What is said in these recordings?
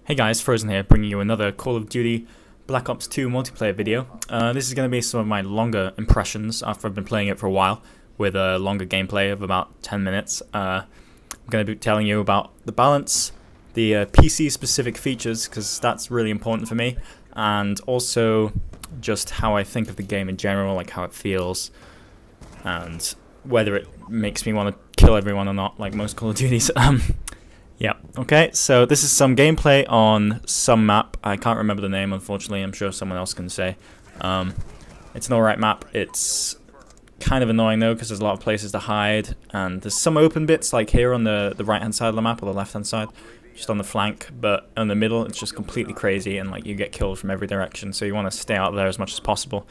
Hey guys, Frozen here, bringing you another Call of Duty Black Ops 2 multiplayer video. This is going to be some of my longer impressions after I've been playing it for a while, with a longer gameplay of about 10 minutes. I'm going to be telling you about the balance, the PC-specific features, because that's really important for me, and also just how I think of the game in general, like how it feels, and whether it makes me want to kill everyone or not, like most Call of Duties. Yeah, okay, so this is some gameplay on some map. I can't remember the name, unfortunately. I'm sure someone else can say. It's an alright map. It's kind of annoying, though, because there's a lot of places to hide, and there's some open bits, like here on the right-hand side of the map, or the left-hand side, just on the flank, but in the middle, it's just completely crazy, and like you get killed from every direction, so you want to stay out there as much as possible.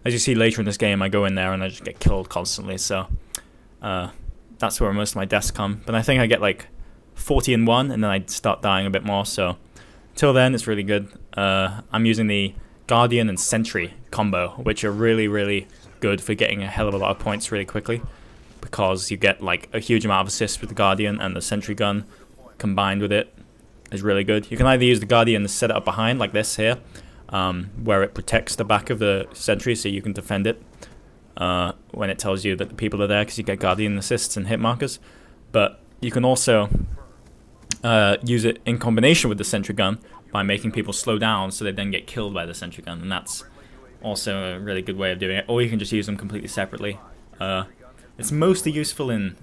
As you see later in this game, I go in there, and I just get killed constantly, so that's where most of my deaths come. But I think I get, like, 40 in one, and then I start dying a bit more, so till then it's really good. I'm using the Guardian and Sentry combo, which are really good for getting a hell of a lot of points really quickly, because you get like a huge amount of assists with the Guardian, and the Sentry gun combined with it is really good. You can either use the Guardian and set it up behind like this here, where it protects the back of the Sentry so you can defend it when it tells you that the people are there, because you get Guardian assists and hit markers. But you can also use it in combination with the Sentry gun by making people slow down so they then get killed by the Sentry gun, and that's also a really good way of doing it. Or you can just use them completely separately. It's mostly useful in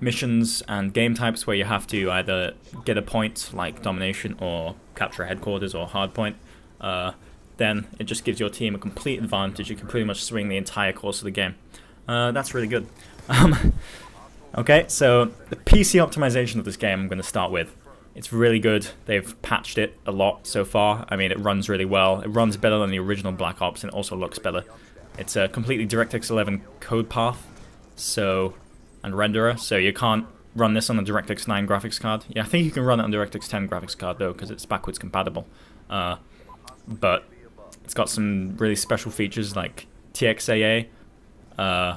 missions and game types where you have to either get a point like domination or capture a headquarters or hard point. Then it just gives your team a complete advantage. You can pretty much swing the entire course of the game. That's really good. Okay, so the PC optimization of this game I'm going to start with. It's really good. They've patched it a lot so far. I mean, it runs really well. It runs better than the original Black Ops, and it also looks better. It's a completely DirectX 11 code path and renderer, so you can't run this on a DirectX 9 graphics card. Yeah, I think you can run it on DirectX 10 graphics card, though, because it's backwards compatible. But it's got some really special features like TXAA,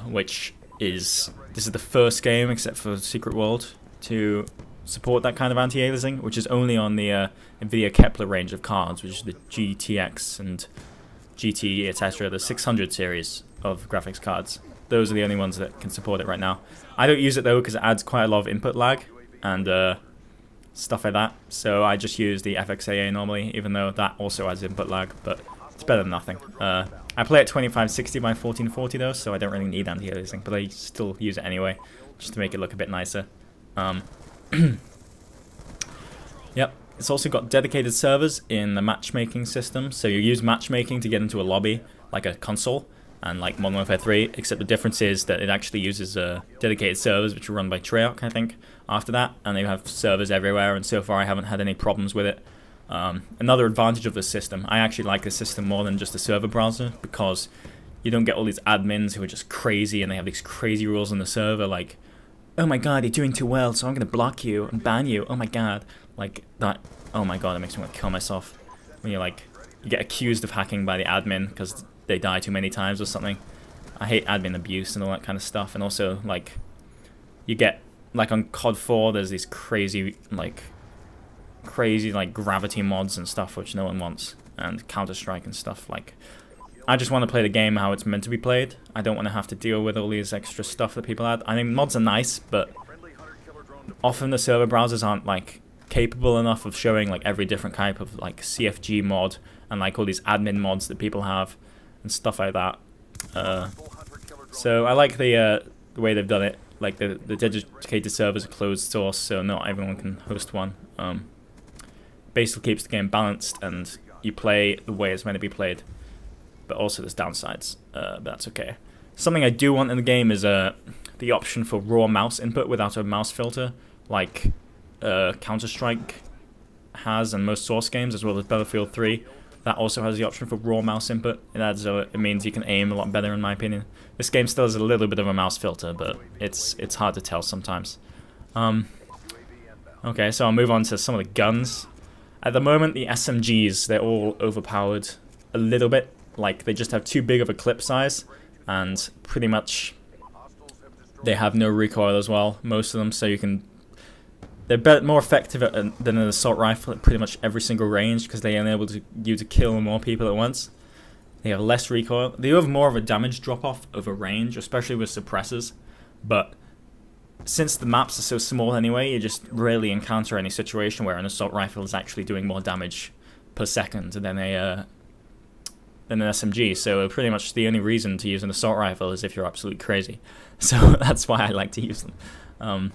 which is... This is the first game, except for Secret World, to support that kind of anti-aliasing, which is only on the Nvidia Kepler range of cards, which is the GTX and GT, etc., the 600 series of graphics cards. Those are the only ones that can support it right now. I don't use it, though, because it adds quite a lot of input lag and stuff like that, so I just use the FXAA normally, even though that also adds input lag, but it's better than nothing. I play at 2560 by 1440 though, so I don't really need anti-aliasing, but I still use it anyway, just to make it look a bit nicer. Yep, it's also got dedicated servers in the matchmaking system, so you use matchmaking to get into a lobby, like a console, and like Modern Warfare 3, except the difference is that it actually uses dedicated servers, which are run by Treyarch, I think, after that, and they have servers everywhere, and so far I haven't had any problems with it. Another advantage of this system, I actually like this system more than just a server browser, because you don't get all these admins who are just crazy and they have these crazy rules on the server like, oh my god, you're doing too well, so I'm going to block you and ban you, oh my god, like that. Oh my god, it makes me want to kill myself when you get accused of hacking by the admin because they die too many times or something. I hate admin abuse and all that kind of stuff. And also, like, you get, like on COD 4, there's these crazy gravity mods and stuff which no one wants, and Counter-Strike and stuff. Like, I just want to play the game how it's meant to be played. I don't want to have to deal with all these extra stuff that people add. I mean, mods are nice, but often the server browsers aren't like capable enough of showing like every different type of like CFG mod and like all these admin mods that people have and stuff like that. So I like the way they've done it. Like the dedicated servers are closed source, so not everyone can host one. Basically keeps the game balanced and you play the way it's meant to be played, but also there's downsides, but that's okay. Something I do want in the game is the option for raw mouse input without a mouse filter, like Counter-Strike has and most Source games, as well as Battlefield 3. That also has the option for raw mouse input. It means you can aim a lot better, in my opinion. This game still has a little bit of a mouse filter, but it's hard to tell sometimes. Okay, so I'll move on to some of the guns. At the moment, the SMGs, they're all overpowered a little bit. Like, they just have too big of a clip size, and pretty much they have no recoil as well, most of them, so they're more effective than an assault rifle at pretty much every single range because they enable you to kill more people at once. They have less recoil. They have more of a damage drop-off over range, especially with suppressors. But since the maps are so small anyway, you just rarely encounter any situation where an assault rifle is actually doing more damage per second than an SMG. So pretty much the only reason to use an assault rifle is if you're absolutely crazy. So that's why I like to use them.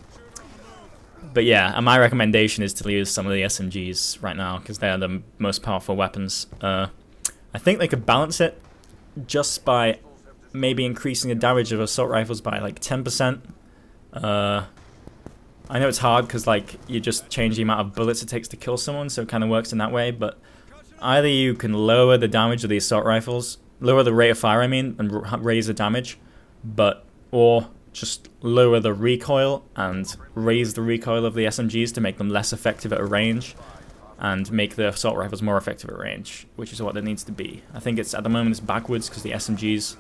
But yeah, and my recommendation is to use some of the SMGs right now because they are the most powerful weapons. I think they could balance it just by maybe increasing the damage of assault rifles by like 10%. I know it's hard because like you just change the amount of bullets it takes to kill someone, so it kind of works in that way. But either you can lower the damage of the assault rifles, lower the rate of fire, I mean, and raise the damage, or just lower the recoil and raise the recoil of the SMGs to make them less effective at a range, and make the assault rifles more effective at range, which is what it needs to be. I think it's at the moment it's backwards because the SMGs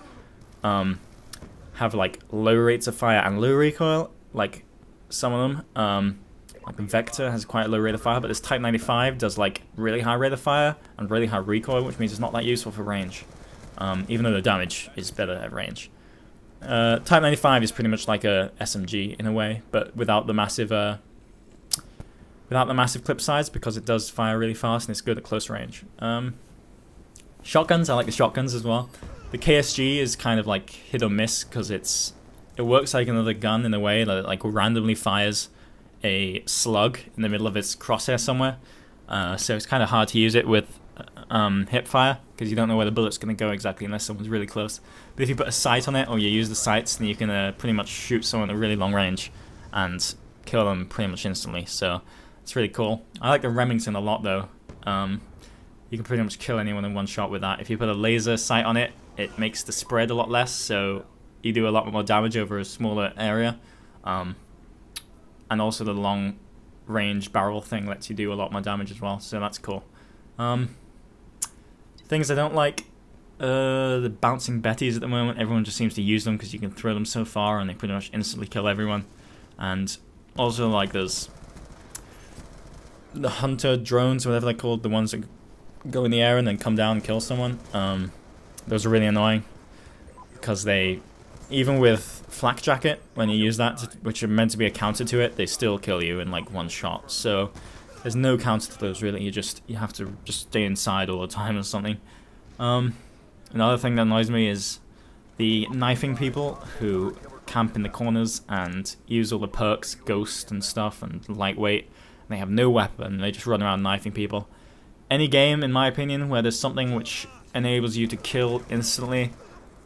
have like low rates of fire and low recoil, like some of them. Like the Vector has quite a low rate of fire, but this Type 95 does like really high rate of fire and really high recoil, which means it's not that useful for range, even though the damage is better at range. Type 95 is pretty much like a SMG in a way, but without the massive clip size because it does fire really fast and it's good at close range. Shotguns, I like the shotguns as well. The KSG is kind of like hit or miss because it works like another gun in a way that it like randomly fires a slug in the middle of its crosshair somewhere. So it's kind of hard to use it with hip fire because you don't know where the bullet's going to go exactly unless someone's really close. But if you put a sight on it or you use the sights, then you can pretty much shoot someone at really long range and kill them pretty much instantly. So it's really cool. I like the Remington a lot though. You can pretty much kill anyone in one shot with that. If you put a laser sight on it, it makes the spread a lot less, so you do a lot more damage over a smaller area. And also the long range barrel thing lets you do a lot more damage as well, so that's cool. Things I don't like, the bouncing Bettys at the moment. Everyone just seems to use them because you can throw them so far and they pretty much instantly kill everyone. And also like those the hunter drones, whatever they're called, the ones that go in the air and then come down and kill someone. Those are really annoying because they, even with flak jacket, when you use that, which are meant to be a counter to it, they still kill you in like one shot. So there's no counter to those really. You have to just stay inside all the time or something. Another thing that annoys me is the knifing people who camp in the corners and use all the perks, ghost and stuff, and lightweight. They have no weapon. They just run around knifing people. Any game, in my opinion, where there's something which enables you to kill instantly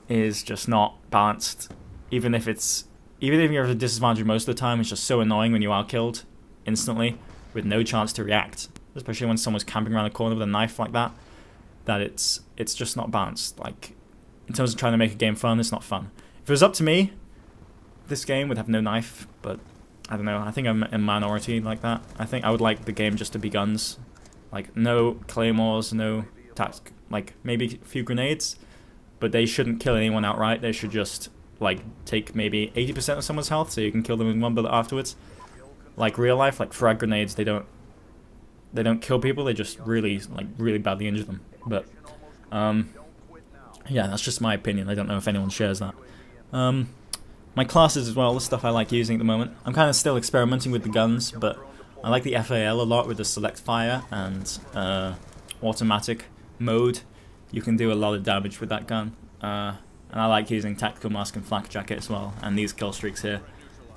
is just not balanced. Even if you're at a disadvantage most of the time, it's just so annoying when you are killed instantly with no chance to react. Especially when someone's camping around the corner with a knife like that. That it's just not balanced. Like, in terms of trying to make a game fun, it's not fun. If it was up to me, this game would have no knife, but I don't know, I think I'm a minority like that. I think I would like the game just to be guns. Like, no claymores, no tactics, like, maybe a few grenades, but they shouldn't kill anyone outright. They should just, like, take maybe 80% of someone's health so you can kill them in one bullet afterwards. Like real life, like frag grenades, they don't kill people, they just really badly injure them. But, yeah, that's just my opinion. I don't know if anyone shares that. My classes as well, the stuff I like using at the moment. I'm kind of still experimenting with the guns, but I like the FAL a lot with the select fire and automatic mode. You can do a lot of damage with that gun. And I like using tactical mask and flak jacket as well, and these kill streaks here.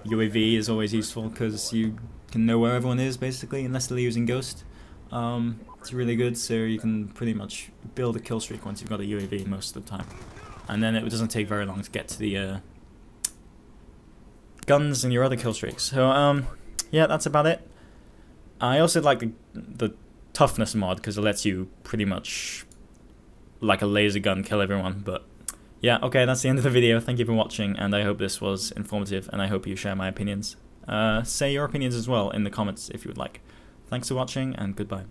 UAV is always useful because you can know where everyone is basically, unless they're using ghost. It's really good, so you can pretty much build a kill streak once you've got a UAV most of the time. And then it doesn't take very long to get to the guns and your other kill streaks. So yeah, that's about it. I also like the toughness mod because it lets you pretty much like a laser gun kill everyone. But yeah, okay, that's the end of the video. Thank you for watching, and I hope this was informative, and I hope you share my opinions. Say your opinions as well in the comments if you would like. Thanks for watching, and goodbye.